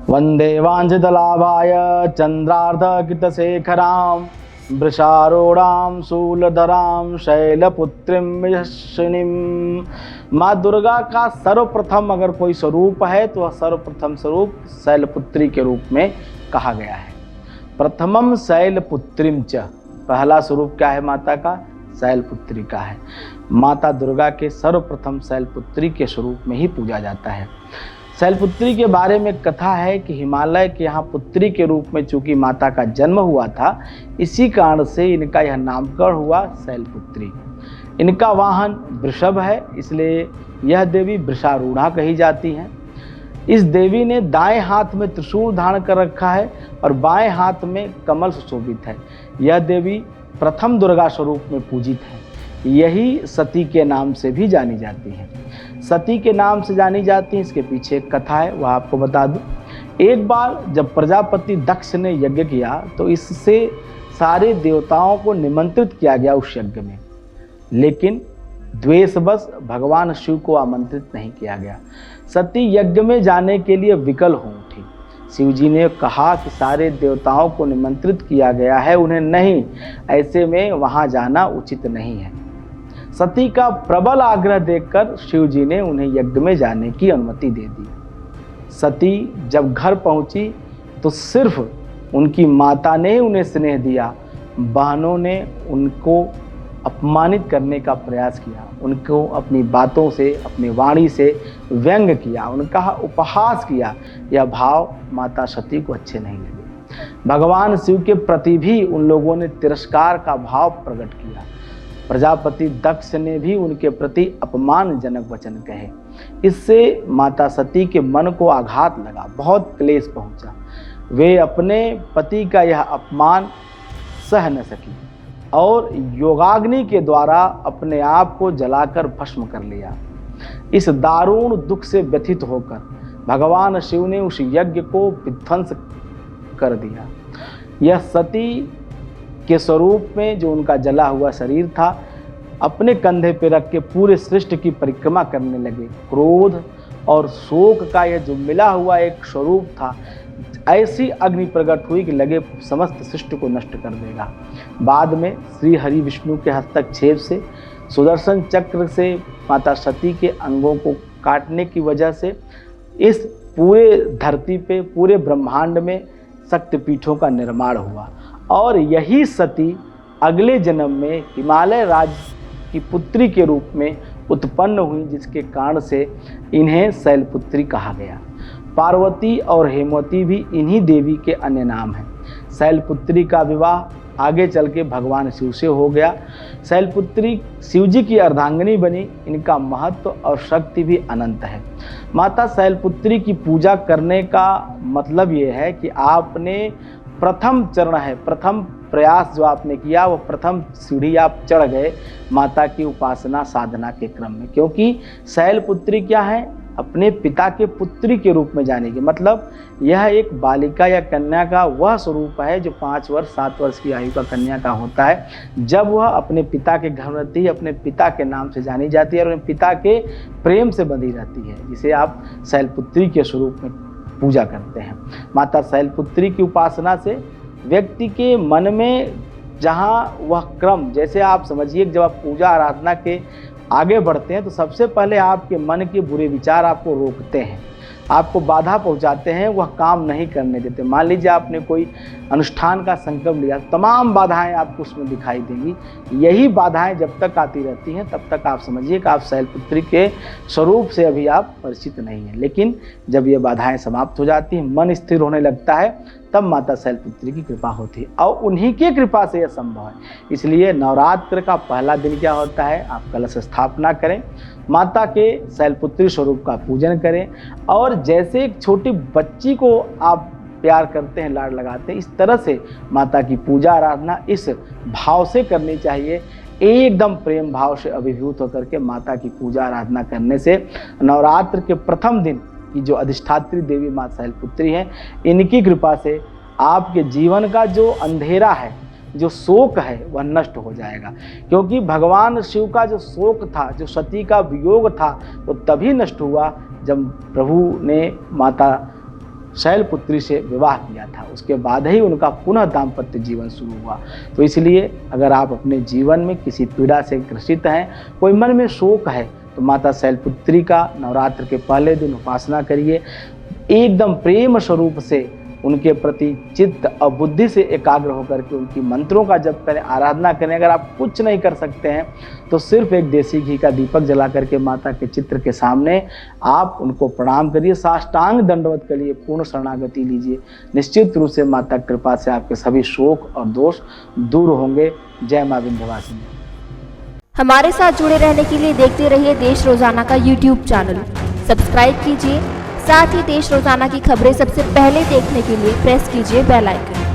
वंदे वांछितलाभाय चंद्रार्धकृतशेखरां वृषारूढ़ां शूलधरां शैलपुत्रीं यशस्विनीं। माँ दुर्गा का सर्वप्रथम अगर कोई स्वरूप है तो वह सर्वप्रथम स्वरूप शैलपुत्री के रूप में कहा गया है। प्रथमम शैलपुत्रीं च, पहला स्वरूप क्या है माता का? शैलपुत्री का है। माता दुर्गा के सर्वप्रथम शैलपुत्री के स्वरूप में ही पूजा जाता है। शैलपुत्री के बारे में कथा है कि हिमालय के यहाँ पुत्री के रूप में चूंकि माता का जन्म हुआ था, इसी कारण से इनका यह नामकरण हुआ शैलपुत्री। इनका वाहन वृषभ है, इसलिए यह देवी वृषारूढ़ा कही जाती हैं। इस देवी ने दाएं हाथ में त्रिशूल धारण कर रखा है और बाएं हाथ में कमल सुशोभित है। यह देवी प्रथम दुर्गा स्वरूप में पूजित है। यही सती के नाम से भी जानी जाती हैं। सती के नाम से जानी जाती हैं, इसके पीछे एक कथा है, वह आपको बता दूं। एक बार जब प्रजापति दक्ष ने यज्ञ किया तो इससे सारे देवताओं को निमंत्रित किया गया उस यज्ञ में, लेकिन द्वेषवश भगवान शिव को आमंत्रित नहीं किया गया। सती यज्ञ में जाने के लिए विकल हो उठी। शिव जी ने कहा कि सारे देवताओं को निमंत्रित किया गया है, उन्हें नहीं, ऐसे में वहां जाना उचित नहीं है। सती का प्रबल आग्रह देखकर शिव जी ने उन्हें यज्ञ में जाने की अनुमति दे दी। सती जब घर पहुंची तो सिर्फ उनकी माता ने उन्हें स्नेह दिया, बहनों ने उनको अपमानित करने का प्रयास किया, उनको अपनी बातों से, अपनी वाणी से व्यंग किया, उनका उपहास किया। यह भाव माता सती को अच्छे नहीं लगे। भगवान शिव के प्रति भी उन लोगों ने तिरस्कार का भाव प्रकट किया। प्रजापति दक्ष ने भी उनके प्रति अपमानजनक वचन कहे। इससे माता सती के मन को आघात लगा, बहुत क्लेश पहुंचा। वे अपने पति का यह अपमान सह न सकी और योगाग्नि के द्वारा अपने आप को जलाकर भस्म कर लिया। इस दारुण दुख से व्यथित होकर भगवान शिव ने उस यज्ञ को विध्वंस कर दिया। यह सती के स्वरूप में जो उनका जला हुआ शरीर था, अपने कंधे पर रख के पूरे सृष्टि की परिक्रमा करने लगे। क्रोध और शोक का यह जो मिला हुआ एक स्वरूप था, ऐसी अग्नि प्रकट हुई कि लगे समस्त सृष्टि को नष्ट कर देगा। बाद में श्री हरि विष्णु के हस्तक्षेप से सुदर्शन चक्र से माता सती के अंगों को काटने की वजह से इस पूरे धरती पे, पूरे ब्रह्मांड में शक्तिपीठों का निर्माण हुआ और यही सती अगले जन्म में हिमालय राज्य की पुत्री के रूप में उत्पन्न हुई, जिसके कारण से इन्हें शैलपुत्री कहा गया। पार्वती और हेमवती भी इन्हीं देवी के अन्य नाम हैं। शैलपुत्री का विवाह आगे चल के भगवान शिव से हो गया। शैलपुत्री शिव जी की अर्धांगिनी बनी। इनका महत्व और शक्ति भी अनंत है। माता शैलपुत्री की पूजा करने का मतलब ये है कि आपने प्रथम चरण है, प्रथम प्रयास जो आपने किया, वो प्रथम सीढ़ी आप चढ़ गए माता की उपासना साधना के क्रम में। क्योंकि शैलपुत्री क्या है? अपने पिता के पुत्री के रूप में जानेगी। मतलब यह एक बालिका या कन्या का वह स्वरूप है जो 5 वर्ष 7 वर्ष की आयु का कन्या का होता है, जब वह अपने पिता के घर रहती है, अपने पिता के नाम से जानी जाती है और अपने पिता के प्रेम से बंधी रहती है, जिसे आप शैलपुत्री के स्वरूप में पूजा करते हैं। माता शैलपुत्री की उपासना से व्यक्ति के मन में जहाँ वह क्रम, जैसे आप समझिए जब आप पूजा आराधना के आगे बढ़ते हैं तो सबसे पहले आपके मन के बुरे विचार आपको रोकते हैं, आपको बाधा पहुंचाते हैं, वह काम नहीं करने देते। मान लीजिए आपने कोई अनुष्ठान का संकल्प लिया, तमाम बाधाएं आपको उसमें दिखाई देंगी। यही बाधाएं जब तक आती रहती हैं तब तक आप समझिए कि आप शैलपुत्री के स्वरूप से अभी आप परिचित नहीं हैं। लेकिन जब ये बाधाएं समाप्त हो जाती हैं, मन स्थिर होने लगता है, तब माता शैलपुत्री की कृपा होती है और उन्हीं की कृपा से यह संभव है। इसलिए नवरात्र का पहला दिन क्या होता है? आप कलश स्थापना करें, माता के शैलपुत्री स्वरूप का पूजन करें और जैसे एक छोटी बच्ची को आप प्यार करते हैं, लाड लगाते हैं, इस तरह से माता की पूजा आराधना इस भाव से करनी चाहिए। एकदम प्रेम भाव से अभिभूत होकर के माता की पूजा आराधना करने से नवरात्र के प्रथम दिन की जो अधिष्ठात्री देवी माता शैलपुत्री हैं, इनकी कृपा से आपके जीवन का जो अंधेरा है, जो शोक है, वह नष्ट हो जाएगा। क्योंकि भगवान शिव का जो शोक था, जो सती का वियोग था, वो तभी नष्ट हुआ जब प्रभु ने माता शैलपुत्री से विवाह किया था। उसके बाद ही उनका पुनः दाम्पत्य जीवन शुरू हुआ। तो इसलिए अगर आप अपने जीवन में किसी पीड़ा से ग्रसित हैं, कोई मन में शोक है, तो माता शैलपुत्री का नवरात्र के पहले दिन उपासना करिए। एकदम प्रेम स्वरूप से उनके प्रति चित्त और बुद्धि से एकाग्र होकर के उनकी मंत्रों का जप करें, आराधना करें। अगर आप कुछ नहीं कर सकते हैं तो सिर्फ एक देसी घी का दीपक जला करके माता के चित्र के सामने आप उनको प्रणाम करिए, साष्टांग दंडवत करिए, पूर्ण शरणागति लीजिए। निश्चित रूप से माता कृपा से आपके सभी शोक और दोष दूर होंगे। जय मां विंध्यवासिनी। हमारे साथ जुड़े रहने के लिए देखते रहिए देश रोजाना का YouTube चैनल। सब्सक्राइब कीजिए, साथ ही देश रोजाना की खबरें सबसे पहले देखने के लिए प्रेस कीजिए बेल आइकन।